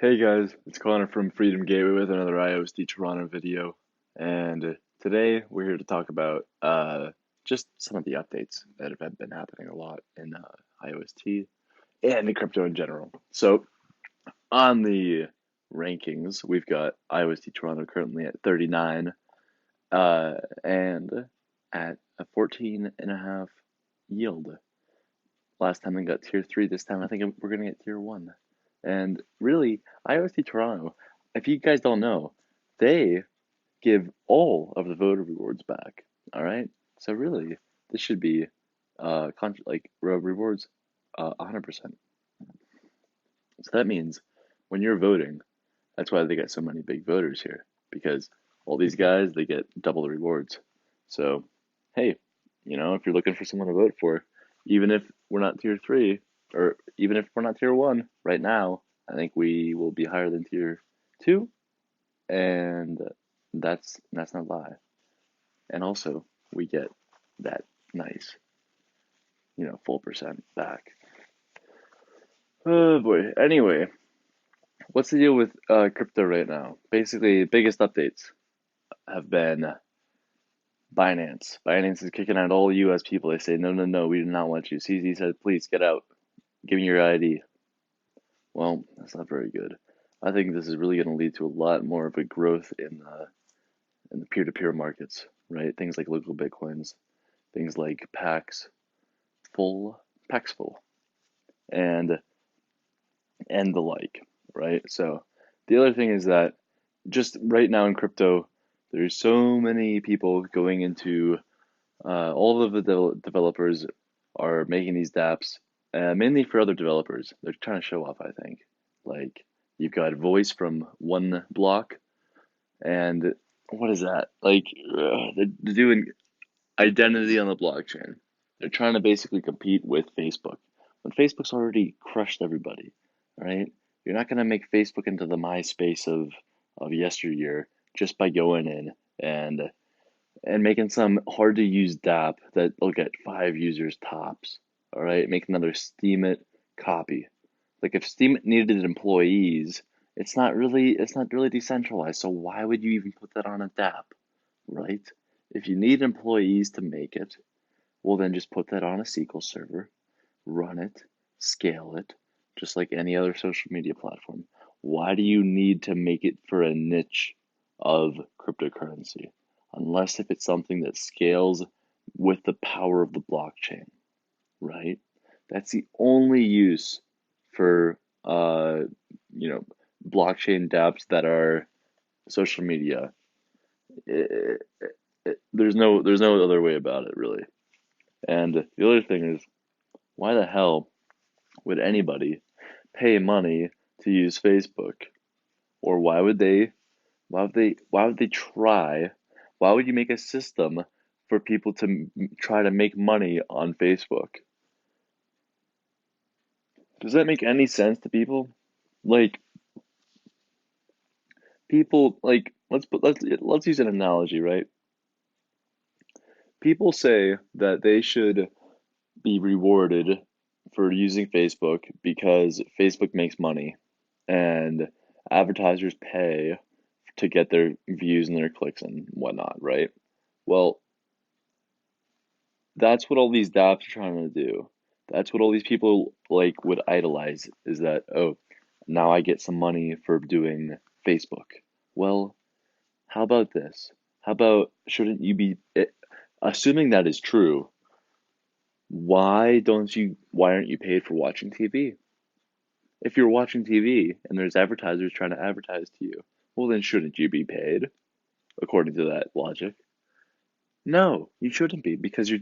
Hey guys, it's Connor from Freedom Gateway with another IOST Toronto video. And today we're here to talk about just some of the updates that have been happening a lot in IOST and in crypto in general. So on the rankings, we've got IOST Toronto currently at 39 and at a 14.5 yield. Last time we got tier 3, this time I think we're going to get tier 1. And really, IOST Toronto, if you guys don't know, they give all of the voter rewards back. All right? So really, this should be rewards 100%. So that means when you're voting, that's why they get so many big voters here, because all these guys, they get double the rewards. So, hey, if you're looking for someone to vote for, even if we're not tier 3, or even if we're not tier 1 right now, I think we will be higher than tier 2, and that's not a lie. And also, we get that nice, full percent back. Oh boy. Anyway, what's the deal with crypto right now? Basically, the biggest updates have been Binance. Binance is kicking out all US people. They say, no, no, no, we do not want you. CZ said, please get out. Give me your ID. Well, that's not very good. I think this is really going to lead to a lot more of a growth in the peer-to-peer markets, right? Things like local bitcoins, things like Paxful, and and the like, right? So the other thing is that just right now in crypto, there's so many people going into all of the developers are making these dApps, mainly for other developers. They're trying to show off, I think. Like you've got voice from one block, and what is that? Like they're doing identity on the blockchain. They're trying to basically compete with Facebook. When Facebook's already crushed everybody, right? You're not gonna make Facebook into the MySpace of yesteryear just by going in and making some hard to use dApp that will get 5 users tops. All right, make another Steemit copy. Like if Steemit needed employees, it's not really decentralized. So why would you even put that on a dApp, right? If you need employees to make it, well then just put that on a SQL server, run it, scale it, just like any other social media platform. Why do you need to make it for a niche of cryptocurrency? Unless if it's something that scales with the power of the blockchain, right? That's the only use for you know, blockchain dApps that are social media. It, there's no other way about it really. And the other thing is, why the hell would anybody pay money to use Facebook? Or why would they try? Why would you make a system for people to try to make money on Facebook? Does that make any sense to people? Like people like let's use an analogy, right? People say that they should be rewarded for using Facebook because Facebook makes money and advertisers pay to get their views and their clicks and whatnot, right? Well, that's what all these dApps are trying to do. That's what all these people like would idolize is that, oh, now I get some money for doing Facebook. Well, how about this? How about shouldn't you be assuming that is true, why aren't you paid for watching TV? If you're watching TV and there's advertisers trying to advertise to you, well then shouldn't you be paid according to that logic? No, you shouldn't be because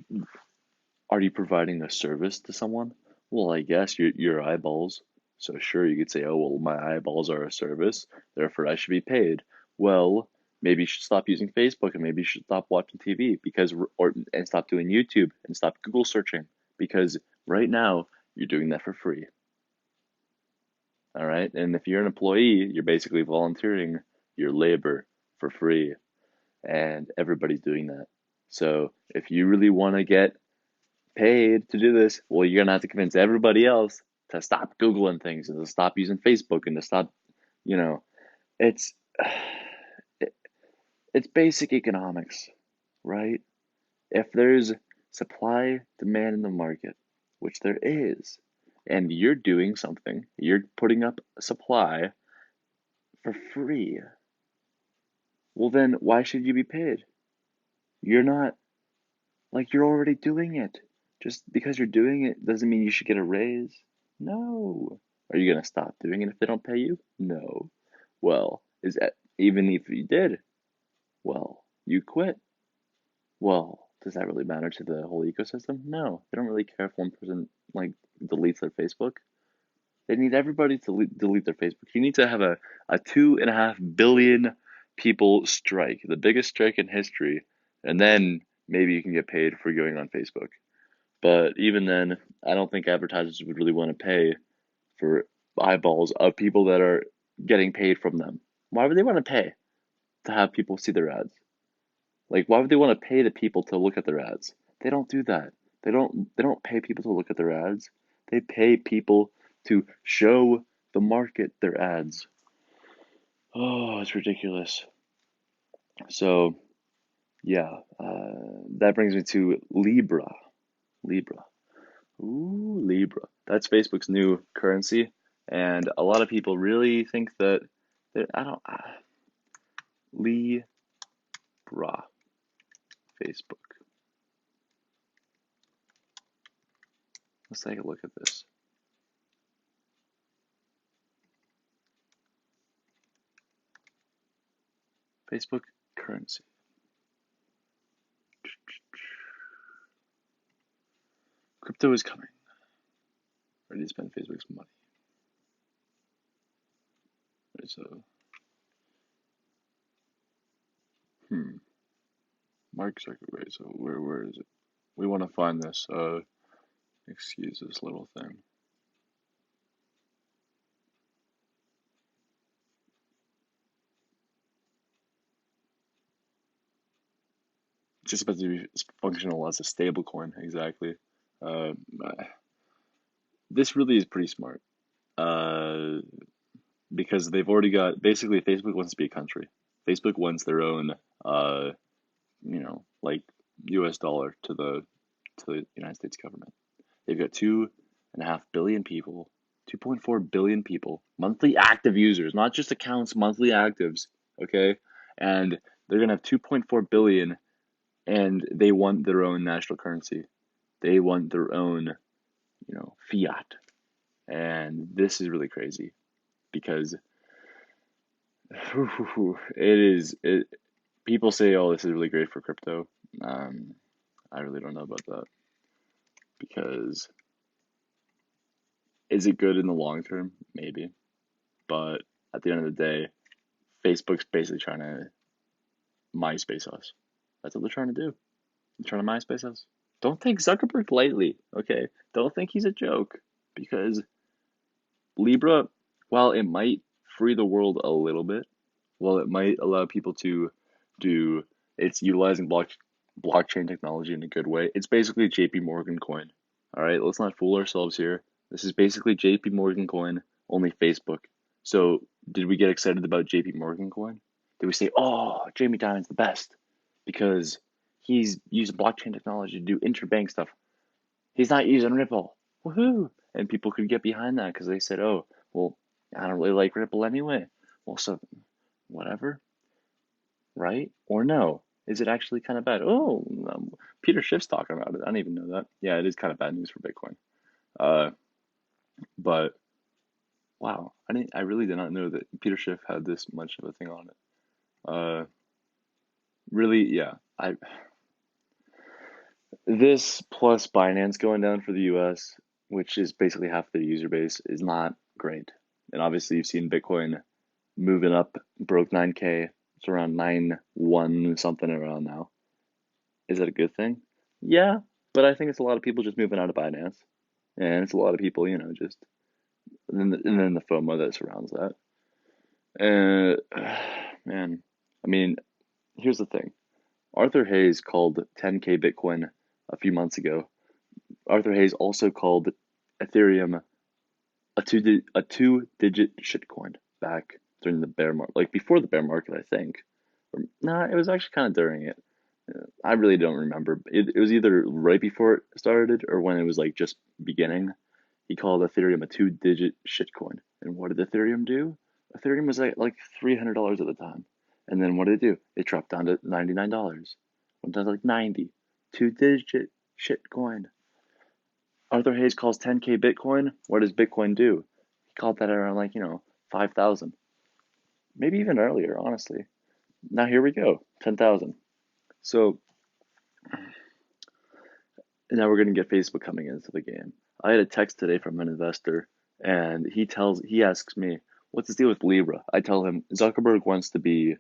are you providing a service to someone? Well, I guess your eyeballs. So sure, you could say, oh, well, my eyeballs are a service, therefore I should be paid. Well, maybe you should stop using Facebook and maybe you should stop watching TV and stop doing YouTube and stop Google searching because right now you're doing that for free. All right? And if you're an employee, you're basically volunteering your labor for free, and everybody's doing that. So if you really want to get paid to do this, well, you're gonna have to convince everybody else to stop Googling things and to stop using Facebook and to stop You know, it's it, it's basic economics, right? If there's supply, demand in the market, which there is, and you're doing something, you're putting up supply for free, well, then why should you be paid? You're not, like, you're already doing it. Just because you're doing it doesn't mean you should get a raise. No. Are you going to stop doing it if they don't pay you? No. Well, is that even if you did? Well, you quit. Well, does that really matter to the whole ecosystem? No. They don't really care if one person like deletes their Facebook. They need everybody to delete their Facebook. You need to have a 2.5 billion people strike, the biggest strike in history, and then maybe you can get paid for going on Facebook. But even then, I don't think advertisers would really want to pay for eyeballs of people that are getting paid from them. Why would they want to pay to have people see their ads? Like, why would they want to pay the people to look at their ads? They don't do that. They don't pay people to look at their ads. They pay people to show the market their ads. Oh, it's ridiculous. So, yeah, that brings me to Libra. Libra. Ooh, Libra. That's Facebook's new currency, and a lot of people really think that I don't. Libra, Facebook. Let's take a look at this. Facebook currency. Crypto is coming. Ready to spend Facebook's money. Right, so, Mark Zuckerberg. So where is it? We want to find this. Excuse this little thing. It's just about to be functional as a stable coin, exactly. Uh, this really is pretty smart. Uh, because they've already got basically Facebook wants to be a country. Facebook wants their own, uh, like U.S. dollar to the United States government. They've got 2.5 billion people, 2.4 billion people, monthly active users, not just accounts, monthly actives. Okay, and they're gonna have 2.4 billion, and they want their own national currency. They want their own, fiat, and this is really crazy because it is it. People say, "Oh, this is really great for crypto." Um, I really don't know about that because is it good in the long term? Maybe, but at the end of the day, Facebook's basically trying to MySpace us. That's what they're trying to do. They're trying to MySpace us. Don't take Zuckerberg lightly, okay? Don't think he's a joke because Libra, while it might free the world a little bit, while it might allow people to do it's utilizing blockchain technology in a good way, it's basically JP Morgan coin. All right, let's not fool ourselves here. This is basically JP Morgan coin, only Facebook. So, did we get excited about JP Morgan coin? Did we say, "Oh, Jamie Dimon's the best because he's using blockchain technology to do interbank stuff. He's not using Ripple. Woohoo!" And people could get behind that because they said, "Oh, well, I don't really like Ripple anyway." Well, so whatever, right? Or no? Is it actually kind of bad? Oh, Peter Schiff's talking about it. I didn't even know that. Yeah, it is kind of bad news for Bitcoin. Uh, but wow, I really did not know that Peter Schiff had this much of a thing on it. Uh, really, yeah. This plus Binance going down for the US, which is basically half the user base, is not great. And obviously, you've seen Bitcoin moving up, broke 9K. It's around 9.1 something around now. Is that a good thing? Yeah, but I think it's a lot of people just moving out of Binance, and it's a lot of people, just and then the FOMO that surrounds that. Man, I mean, here's the thing. Arthur Hayes called 10K Bitcoin a few months ago. Arthur Hayes also called Ethereum a two-digit shitcoin back during the bear market, like before the bear market, I think. Or, nah, it was actually kind of during it. I really don't remember. It was either right before it started or when it was like just beginning. He called Ethereum a two-digit shitcoin. And what did Ethereum do? Ethereum was like $300 at the time. And then what did it do? It dropped down to $99. Went down to like 90. Two-digit shitcoin. Arthur Hayes calls 10K Bitcoin. What does Bitcoin do? He called that around like, 5,000. Maybe even earlier, honestly. Now here we go, 10,000. So now we're going to get Facebook coming into the game. I had a text today from an investor, and he asks me, "What's the deal with Libra?" I tell him Zuckerberg wants to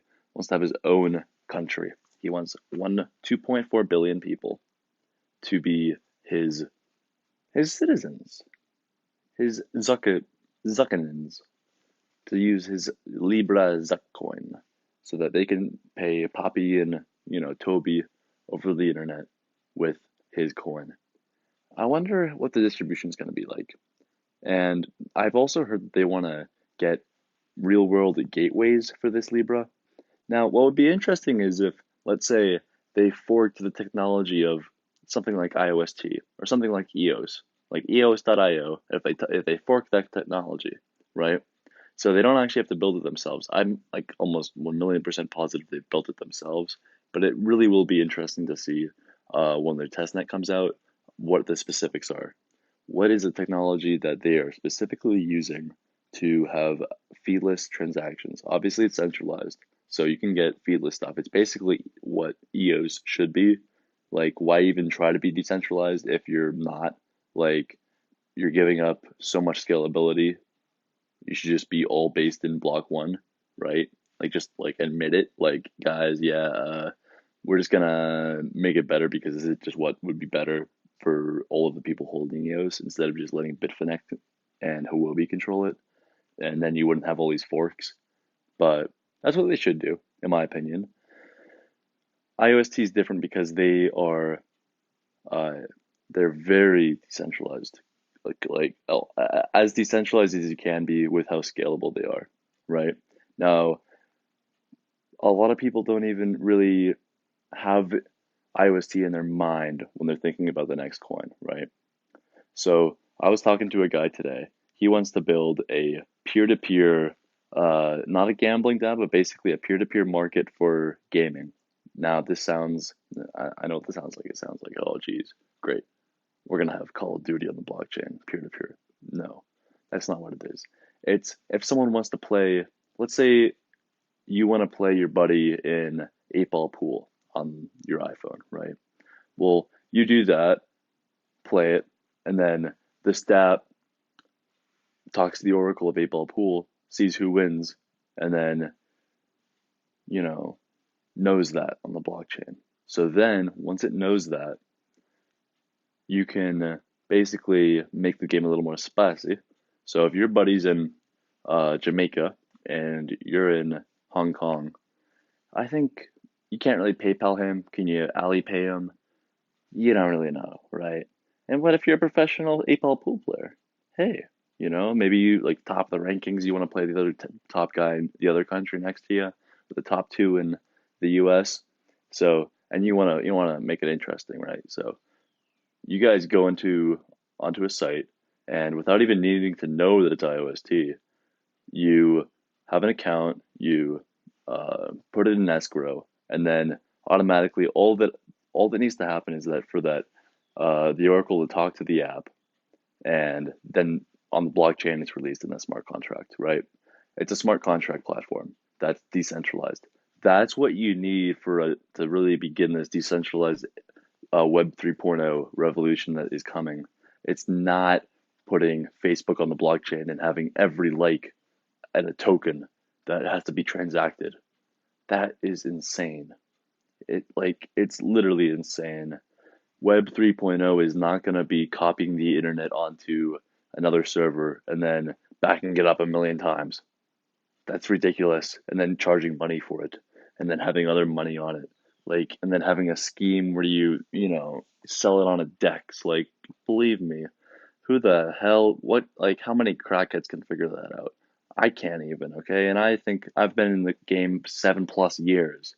have his own country. He wants 2.4 billion people to be his citizens, his Zuckanins, to use his Libra Zuck coin, so that they can pay Poppy and Toby over the internet with his coin. I wonder what the distribution is going to be like. And I've also heard that they want to get real world gateways for this Libra. Now, what would be interesting is if, let's say, they forked the technology of something like IOST or something like EOS, like EOS.io, if they fork that technology, right? So they don't actually have to build it themselves. I'm like almost 1,000,000% positive they've built it themselves, but it really will be interesting to see when their testnet comes out what the specifics are. What is the technology that they are specifically using to have feeless transactions? Obviously, it's centralized, so you can get feeless stuff. It's basically what EOS should be. Like, why even try to be decentralized if you're not? Like, you're giving up so much scalability. You should just be all based in block one, right? Like, just like admit it. Like, guys, yeah, we're just gonna make it better because this is just what would be better for all of the people holding EOS instead of just letting Bitfinex and Huobi control it, and then you wouldn't have all these forks. But that's what they should do, in my opinion. IOST is different because uh, they're very decentralized, as decentralized as you can be with how scalable they are, right? Now, a lot of people don't even really have IOST in their mind when they're thinking about the next coin, right? So I was talking to a guy today. He wants to build a peer-to-peer, not a gambling DApp, but basically a peer-to-peer market for gaming. Now, I know what this sounds like. It sounds like, oh, geez, great. We're gonna have Call of Duty on the blockchain, peer-to-peer. No, that's not what it is. It's if someone wants to play, let's say you want to play your buddy in 8-ball pool on your iPhone, right? Well, you do that, play it, and then the stat talks to the Oracle of 8-ball pool, sees who wins, and then, you know, knows that on the blockchain. So then, once it knows that, you can basically make the game a little more spicy. So if your buddy's in Jamaica and you're in Hong Kong, I think you can't really PayPal him. Can you Alipay him? You don't really know, right? And what if you're a professional 8-ball pool player? Hey, maybe you like top the rankings. You want to play the other top guy in the other country next to you, with the top two in the U.S. So, and you want to make it interesting, right? So you guys go onto a site, and without even needing to know that it's IOST, you have an account, you put it in escrow, and then automatically all that needs to happen is that for that the Oracle to talk to the app, and then on the blockchain it's released in a smart contract, right? It's a smart contract platform that's decentralized. That's what you need to really begin this decentralized Web 3.0 revolution that is coming. It's not putting Facebook on the blockchain and having every like and a token that has to be transacted. That is insane. It's literally insane. Web 3.0 is not going to be copying the internet onto another server and then backing it up a million times. That's ridiculous. And then charging money for it and then having other money on it. And then having a scheme where you sell it on a DEX. Believe me, who the hell, how many crackheads can figure that out? I can't even, okay? And I think I've been in the game 7+ years.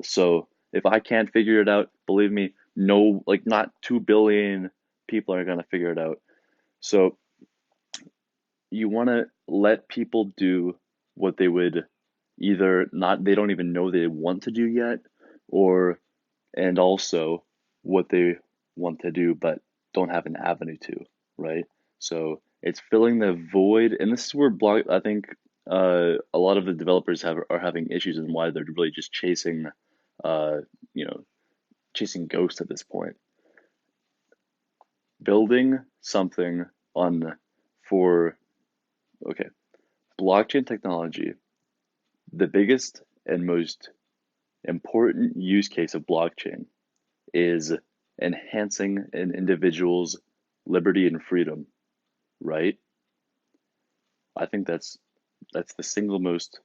So if I can't figure it out, believe me, no, like not 2 billion people are gonna figure it out. So you want to let people do what they would either not, they don't even know they want to do yet, or, and also what they want to do but don't have an avenue to, right? So it's filling the void, and this is where block, I think a lot of the developers have are having issues and why they're really just chasing, uh, you know, chasing ghosts at this point. Building something on for okay, blockchain technology, the biggest and most important use case of blockchain is enhancing an individual's liberty and freedom, right? I think that's the single most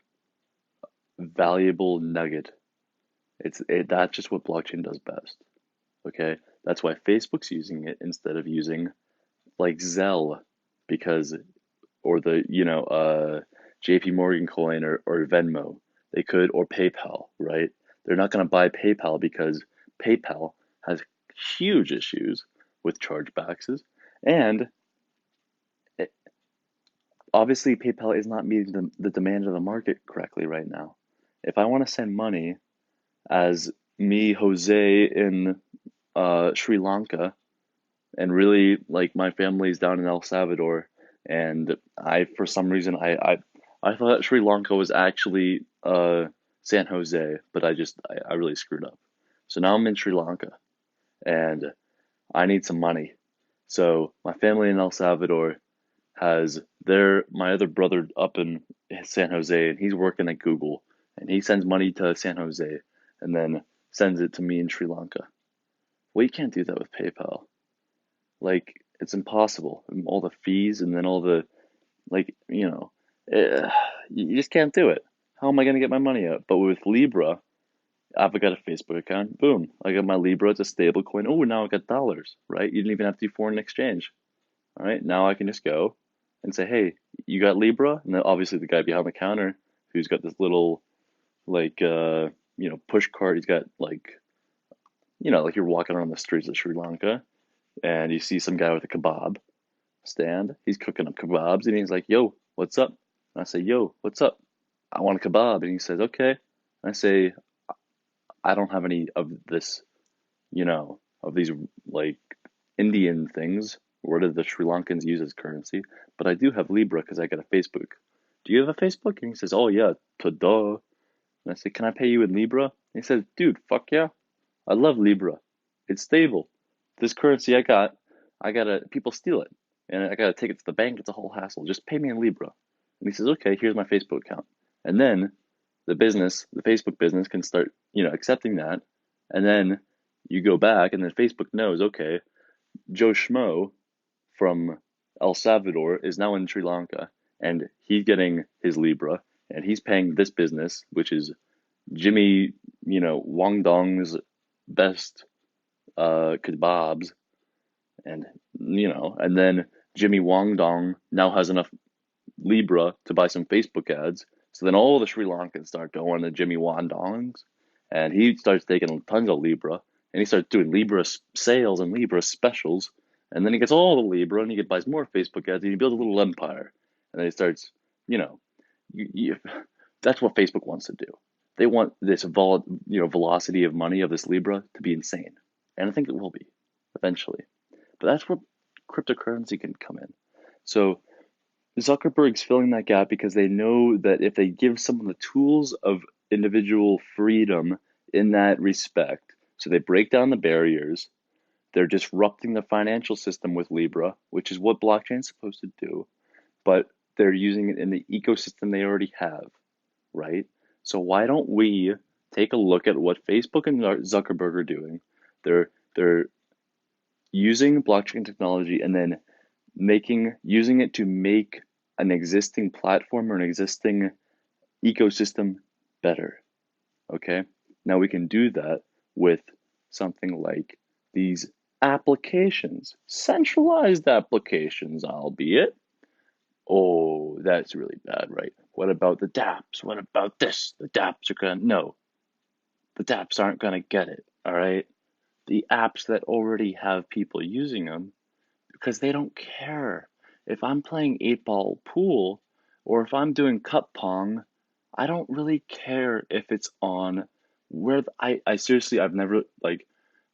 valuable nugget. That's just what blockchain does best. Okay? That's why Facebook's using it instead of using like Zelle, because or the JP Morgan coin, or Venmo. They could, or PayPal, right? They're not going to buy PayPal because PayPal has huge issues with chargebacks, and it, obviously PayPal is not meeting the demand of the market correctly right now. If I want to send money as me, Jose, in Sri Lanka, and really like my family's down in El Salvador, and I for some reason I thought Sri Lanka was actually San Jose, but I really screwed up. So now I'm in Sri Lanka and I need some money. So my family in El Salvador has my other brother up in San Jose, and he's working at Google, and he sends money to San Jose and then sends it to me in Sri Lanka. Well, you can't do that with PayPal. Like, it's impossible. All the fees and then all the, like, you just can't do it. How am I going to get my money out? But with Libra, I've got a Facebook account. Boom. I got my Libra. It's a stable coin. Oh, now I got dollars, right? You didn't even have to do foreign exchange. All right. Now I can just go and say, hey, you got Libra? And then obviously the guy behind the counter who's got this little, like, push cart, he's got, like, like you're walking around the streets of Sri Lanka and you see some guy with a kebab stand. He's cooking up kebabs and he's like, yo, what's up? And I say, yo, what's up? I want a kebab. And he says, okay. And I say, I don't have any of this, of these like Indian things. What do the Sri Lankans use as currency? But I do have Libra because I got a Facebook. Do you have a Facebook? And he says, oh yeah, duh. And I say, can I pay you in Libra? And he says, dude, fuck yeah. I love Libra. It's stable. This currency I gotta, people steal it. And I gotta take it to the bank. It's a whole hassle. Just pay me in Libra. And he says, okay, here's my Facebook account. And then the Facebook business can start, accepting that. And then you go back and then Facebook knows, okay, Joe Schmo from El Salvador is now in Sri Lanka and he's getting his Libra and he's paying this business, which is Jimmy, Wang Dong's best kebabs, and then Jimmy Wang Dong now has enough Libra to buy some Facebook ads. So then all the Sri Lankans start going to Jimmy Wang Dong's, and he starts taking tons of Libra, and he starts doing Libra sales and Libra specials, and then he gets all the Libra, and he buys more Facebook ads, and he builds a little empire, and then he starts, you know, you, that's what Facebook wants to do. They want this velocity of money of this Libra to be insane, and I think it will be eventually. But that's where cryptocurrency can come in. So Zuckerberg's filling that gap because they know that if they give someone the tools of individual freedom in that respect, so they break down the barriers, they're disrupting the financial system with Libra, which is what blockchain is supposed to do, but they're using it in the ecosystem they already have, right? So why don't we take a look at what Facebook and Zuckerberg are doing? They're using blockchain technology and then using it to make an existing platform or an existing ecosystem better. Okay? Now we can do that with something like these applications, centralized applications, albeit, Oh, that's really bad, right? What about the dApps? What about this? The dApps are gonna, no, the dApps aren't gonna get it, all right? The apps that already have people using them, because they don't care. If I'm playing 8 ball pool or if I'm doing cup pong, I don't really care if it's on where I seriously, I've never, like,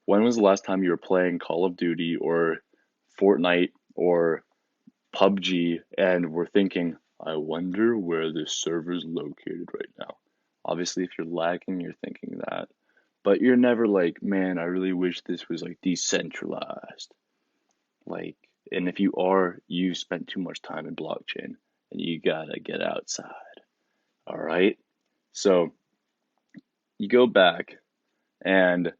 when was the last time you were playing Call of Duty or Fortnite or PUBG and were thinking, I wonder where this server's located right now? Obviously, if you're lagging, you're thinking that. But you're never like, man, I really wish this was like decentralized. Like, and if you are, you spent too much time in blockchain and you gotta get outside. All right. So you go back and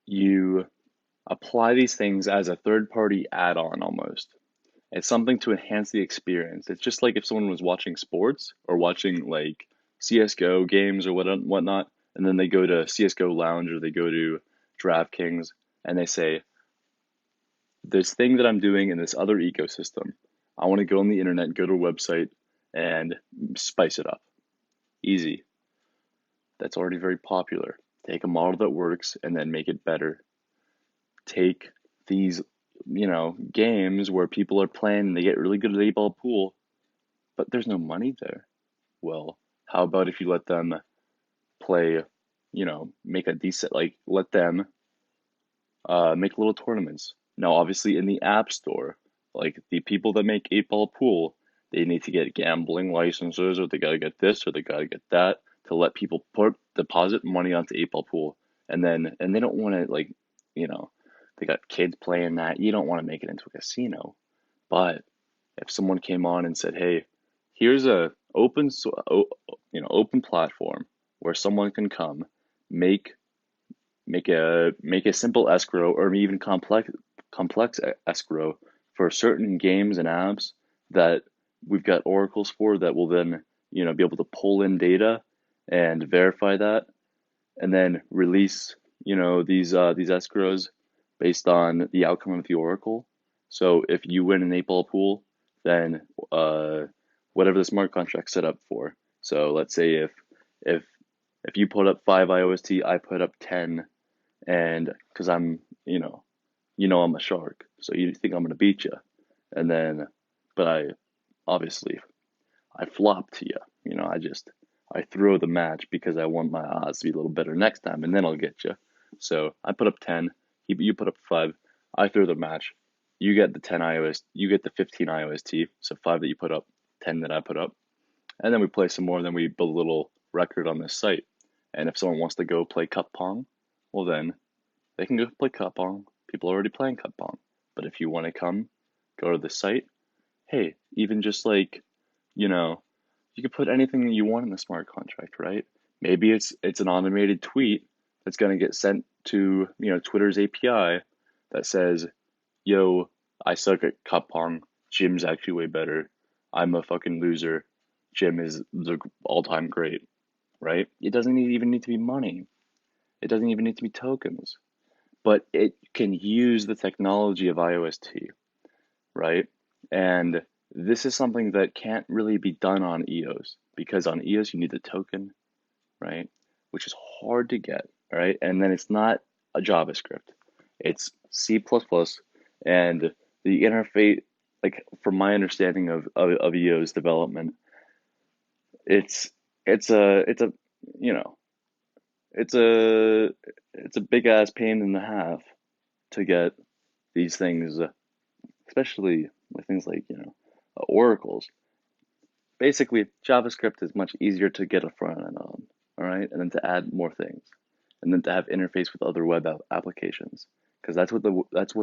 you apply these things as a third party add on almost. It's something to enhance the experience. It's just like if someone was watching sports or watching like CSGO games or whatnot, and then they go to CSGO Lounge or they go to DraftKings and they say, this thing that I'm doing in this other ecosystem, I want to go on the internet, go to a website, and spice it up. Easy. That's already very popular. Take a model that works and then make it better. Take these, games where people are playing and they get really good at 8 ball pool, but there's no money there. Well, how about if you let them play, make a decent, like, let them make little tournaments. Now, obviously, in the App Store, like the people that make 8 ball pool, they need to get gambling licenses, or they gotta get this, or they gotta get that to let people put deposit money onto 8 ball pool, and they don't want to like, you know, they got kids playing that. You don't want to make it into a casino, but if someone came on and said, "Hey, here's a open platform where someone can come make make a simple escrow or even complex escrow for certain games and apps that we've got oracles for that will then be able to pull in data and verify that and then release these escrows based on the outcome of the oracle. So if you win an 8 ball pool, then uh, whatever the smart contract set up for. So let's say if if you put up 5 IOST, I put up 10, and because I'm a shark, so you think I'm gonna beat you, and then, but obviously I flop to you. I throw the match because I want my odds to be a little better next time, and then I'll get you. So I put up 10, you put up 5, I throw the match, you get the 10 IOST, you get the 15 IOST, so 5 that you put up, 10 that I put up, and then we play some more, and then we build a little record on this site. And if someone wants to go play cup pong, well then they can go play cup pong. People are already playing cup pong. But if you want to come, go to the site, hey, even just like, you know, you could put anything that you want in the smart contract, right? Maybe it's an automated tweet that's gonna get sent to, Twitter's API that says, yo, I suck at cup pong. Jim's actually way better. I'm a fucking loser. Jim is the all-time great, right? It doesn't even need to be money. It doesn't even need to be tokens, but it can use the technology of IOST, right? And this is something that can't really be done on EOS because on EOS you need the token, right? Which is hard to get, right? And then it's not a JavaScript, it's C++, and the interface, like from my understanding of EOS development, it's it's a you know it's a it's a big ass pain in the half to get these things, especially with things like oracles. Basically, JavaScript is much easier to get a front end on, all right, and then to add more things, and then to have interface with other web applications, because that's what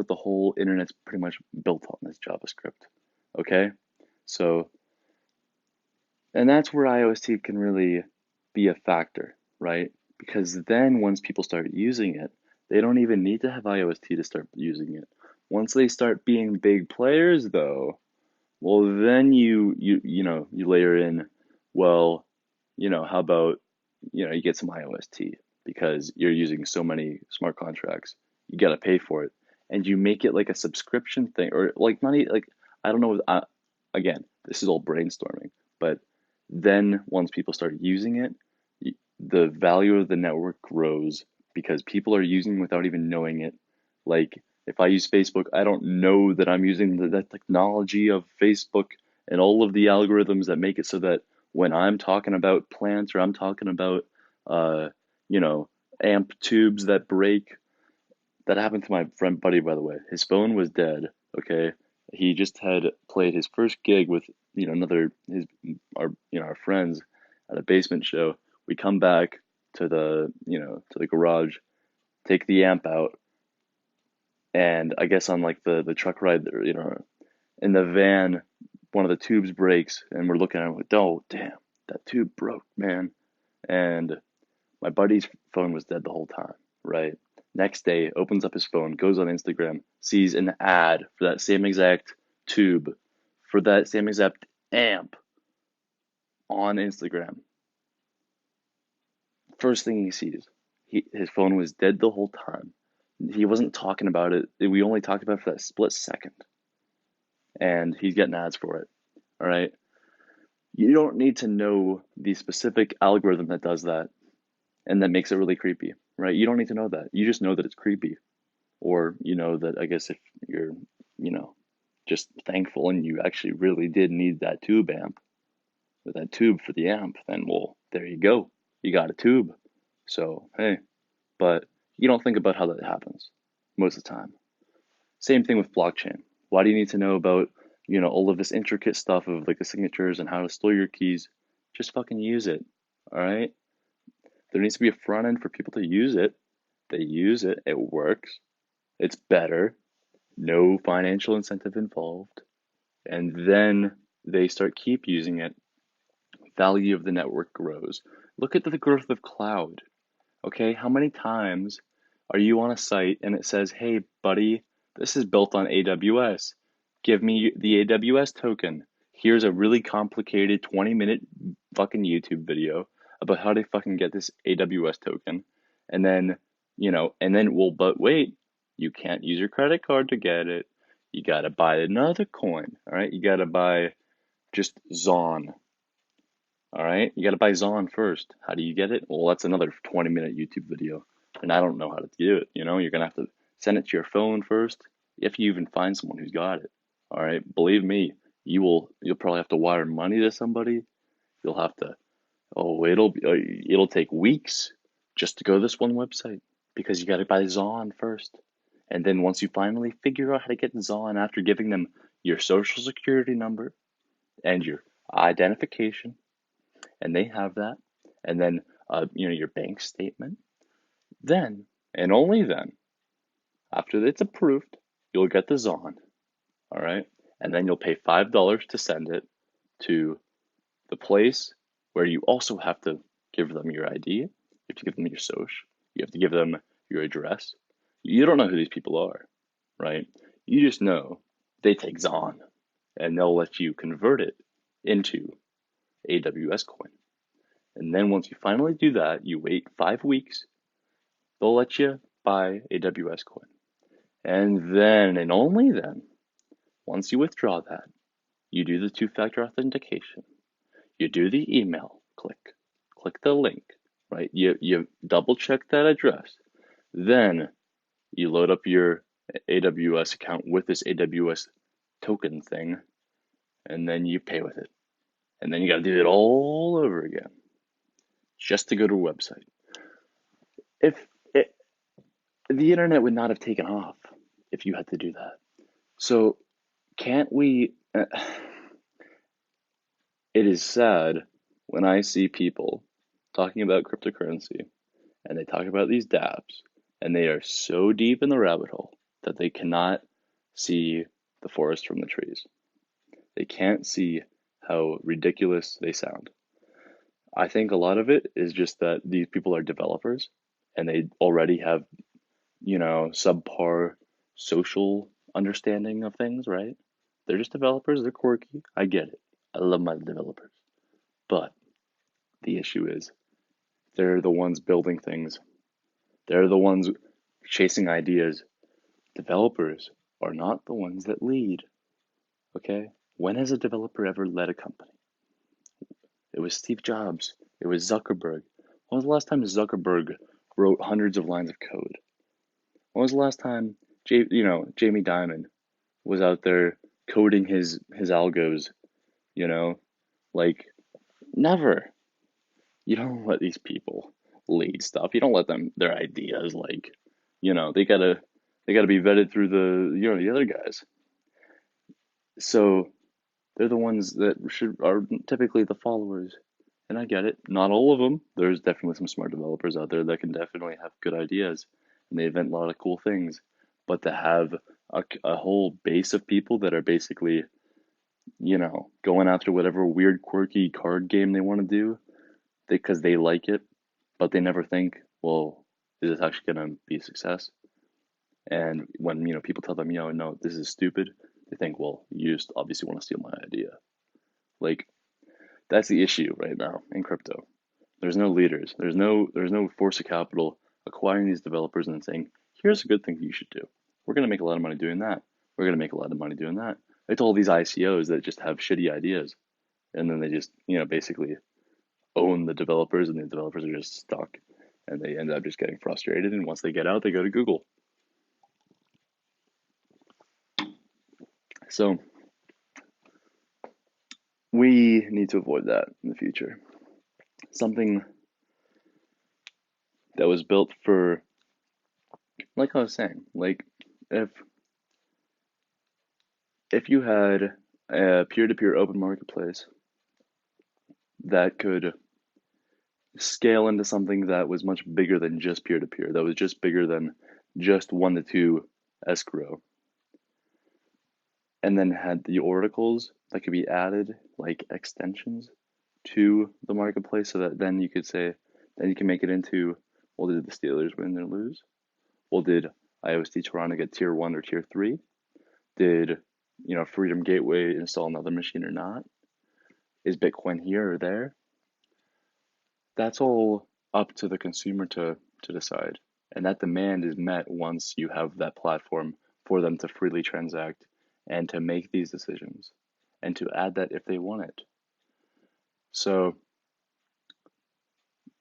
the whole internet's pretty much built on is JavaScript. Okay, so and that's where IOST can really be a factor, right? Because then once people start using it, they don't even need to have IOST to start using it. Once they start being big players, though, well, then you layer in, well, how about you get some IOST because you're using so many smart contracts, you got to pay for it, and you make it like a subscription thing, or like not like I don't know. Again, this is all brainstorming, but then once people start using it, the value of the network grows because people are using without even knowing it. Like if I use Facebook, I don't know that I'm using the technology of Facebook and all of the algorithms that make it so that when I'm talking about plants or I'm talking about, uh, you know, amp tubes that break. That happened to my friend buddy, by the way. His phone was dead. Okay, he just had played his first gig with another his our friends at a basement show. We come back to the garage, take the amp out, and I guess on like the truck ride there, in the van, one of the tubes breaks, and we're looking at it like, oh damn, that tube broke, man. And my buddy's phone was dead the whole time, right? Next day, opens up his phone, goes on Instagram, sees an ad for that same exact tube, for that same exact amp on Instagram. First thing he sees, his phone was dead the whole time. He wasn't talking about it. We only talked about it for that split second. And he's getting ads for it. All right. You don't need to know the specific algorithm that does that and that makes it really creepy, right? You don't need to know that. You just know that it's creepy. Or that I guess if you're you know just thankful and you actually really did need that tube amp or that tube for the amp, then well, there you go, you got a tube. So hey, but you don't think about how that happens most of the time. Same thing with blockchain. Why do you need to know about all of this intricate stuff of like the signatures and how to store your keys? Just fucking use it. All right, there needs to be a front end for people to use it. They use it, it works, it's better, no financial incentive involved, and then they keep using it. Value of the network grows. Look at the growth of cloud. Okay, how many times are you on a site and it says, hey, buddy, this is built on AWS. Give me the AWS token. Here's a really complicated 20-minute fucking YouTube video about how to fucking get this AWS token. And then, well, but wait, you can't use your credit card to get it. You gotta buy another coin, all right? You gotta buy just Zon, all right? You gotta buy Zon first. How do you get it? Well, that's another 20-minute YouTube video, and I don't know how to do it. You're gonna have to send it to your phone first, if you even find someone who's got it. All right, believe me, you'll probably have to wire money to somebody. You'll have to. Oh, it'll take weeks just to go to this one website because you got to buy Zon first. And then once you finally figure out how to get Zon after giving them your social security number and your identification, and they have that, and then your bank statement, then and only then, after it's approved, you'll get the Zon, all right? And then you'll pay $5 to send it to the place where you also have to give them your ID, you have to give them your social, you have to give them your address. You don't know who these people are, right? You just know they take Zon and they'll let you convert it into AWS coin. And then once you finally do that, you wait 5 weeks, they'll let you buy AWS coin. And then, and only then, once you withdraw that, you do the two-factor authentication. You do the email, click the link, right? You double check that address. Then you load up your AWS account with this AWS token thing, and then you pay with it. And then you got to do it all over again just to go to a website. If it, the internet would not have taken off if you had to do that. So can't we? It is sad when I see people talking about cryptocurrency and they talk about these dApps and they are so deep in the rabbit hole that they cannot see the forest from the trees. They can't see how ridiculous they sound. I think a lot of it is just that these people are developers and they already have, subpar social understanding of things, right? They're just developers, they're quirky. I get it. I love my developers. But the issue is they're the ones building things. They're the ones chasing ideas. Developers are not the ones that lead. Okay? When has a developer ever led a company? It was Steve Jobs. It was Zuckerberg. When was the last time Zuckerberg wrote hundreds of lines of code? When was the last time Jamie Dimon was out there coding his algos, you know? Like never. You don't let these people lead stuff. You don't let them their ideas they gotta be vetted through the other guys. So they're the ones that are typically the followers. And I get it. Not all of them. There's definitely some smart developers out there that can definitely have good ideas and they invent a lot of cool things. But to have a whole base of people that are basically, going after whatever weird, quirky card game they want to do because they like it, but they never think, well, is this actually going to be a success? And when, people tell them, no, this is stupid, they think, well, you just obviously want to steal my idea. Like, that's the issue right now in crypto. There's no leaders. There's no force of capital acquiring these developers and then saying, here's a good thing you should do. We're gonna make a lot of money doing that. We're gonna make a lot of money doing that. It's all these ICOs that just have shitty ideas. And then they just, basically own the developers and the developers are just stuck. And they end up just getting frustrated. And once they get out, they go to Google. So we need to avoid that in the future. Something that was built for, like I was saying, like if if you had a peer-to-peer open marketplace that could scale into something that was much bigger than just peer-to-peer, that was just bigger than just 1 to 2 escrow, and then had the oracles that could be added like extensions to the marketplace so that then you could say, then you can make it into, well, did the Steelers win or lose? Well, did IOST Toronto get tier 1 or tier 3? Did, Freedom Gateway install another machine or not? Is Bitcoin here or there? That's all up to the consumer to decide. And that demand is met once you have that platform for them to freely transact and to make these decisions and to add that if they want it. So,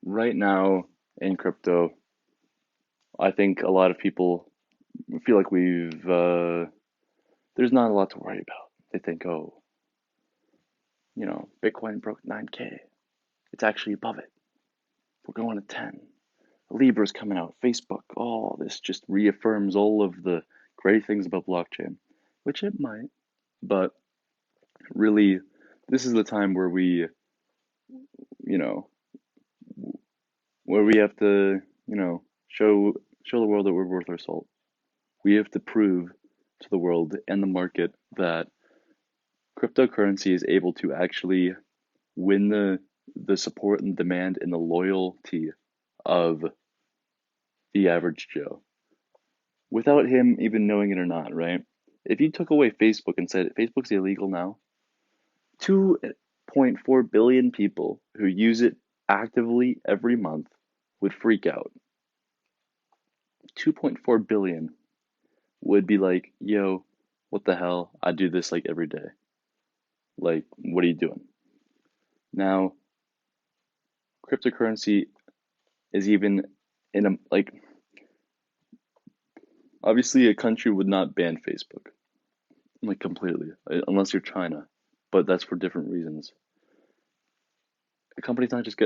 right now in crypto, I think a lot of people feel like there's not a lot to worry about. They think, oh, Bitcoin broke 9K. It's actually above it. We're going to 10. Libra's coming out, Facebook, all this just reaffirms all of the great things about blockchain, which it might, but really, this is the time where you know, we have to, show the world that we're worth our salt. We have to prove to the world and the market that cryptocurrency is able to actually win the support and demand and the loyalty of the average Joe without him even knowing it or not, right? If you took away Facebook and said Facebook's illegal now, 2.4 billion people who use it actively every month would freak out. 2.4 billion would be like, yo, what the hell? I do this like every day. Like, what are you doing? Now, cryptocurrency is even in like, obviously, a country would not ban Facebook, like completely, unless you're China, but that's for different reasons. A country's not just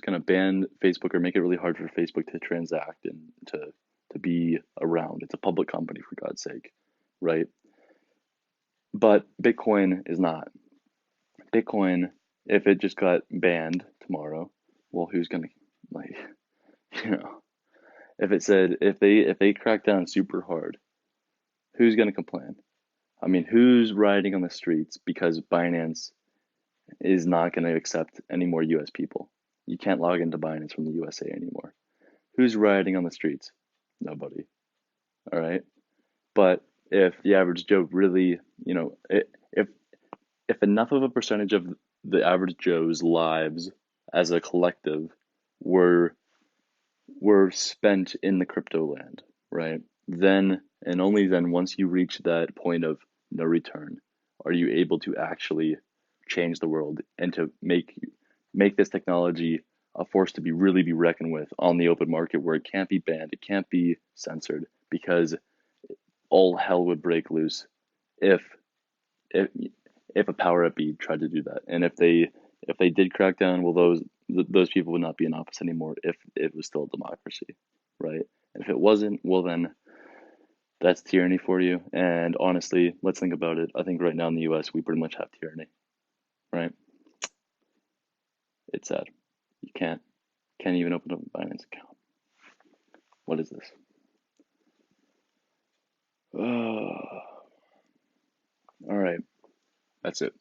gonna ban Facebook or make it really hard for Facebook to transact and to be around. It's a public company for God's sake, right? But Bitcoin is not. Bitcoin, if it just got banned tomorrow, well, who's gonna like you know if they crack down super hard, who's gonna complain? I mean, who's riding on the streets because Binance is not going to accept any more US people? You can't log into Binance from the USA anymore. Who's riding on the streets? Nobody. All right. But if the average Joe really, if enough of a percentage of the average Joe's lives as a collective were spent in the crypto land, right? Then and only then, once you reach that point of no return, are you able to actually change the world and to make this technology a force to be really be reckoned with on the open market where it can't be banned, it can't be censored, because all hell would break loose if if if a power up be tried to do that. And if they did crack down, well, those people would not be in office anymore if it was still a democracy, right? And if it wasn't, well then that's tyranny for you. And honestly, let's think about it. I think right now in the U.S. we pretty much have tyranny, right? It's sad. You can't even open up a Binance account. What is this? All right, that's it.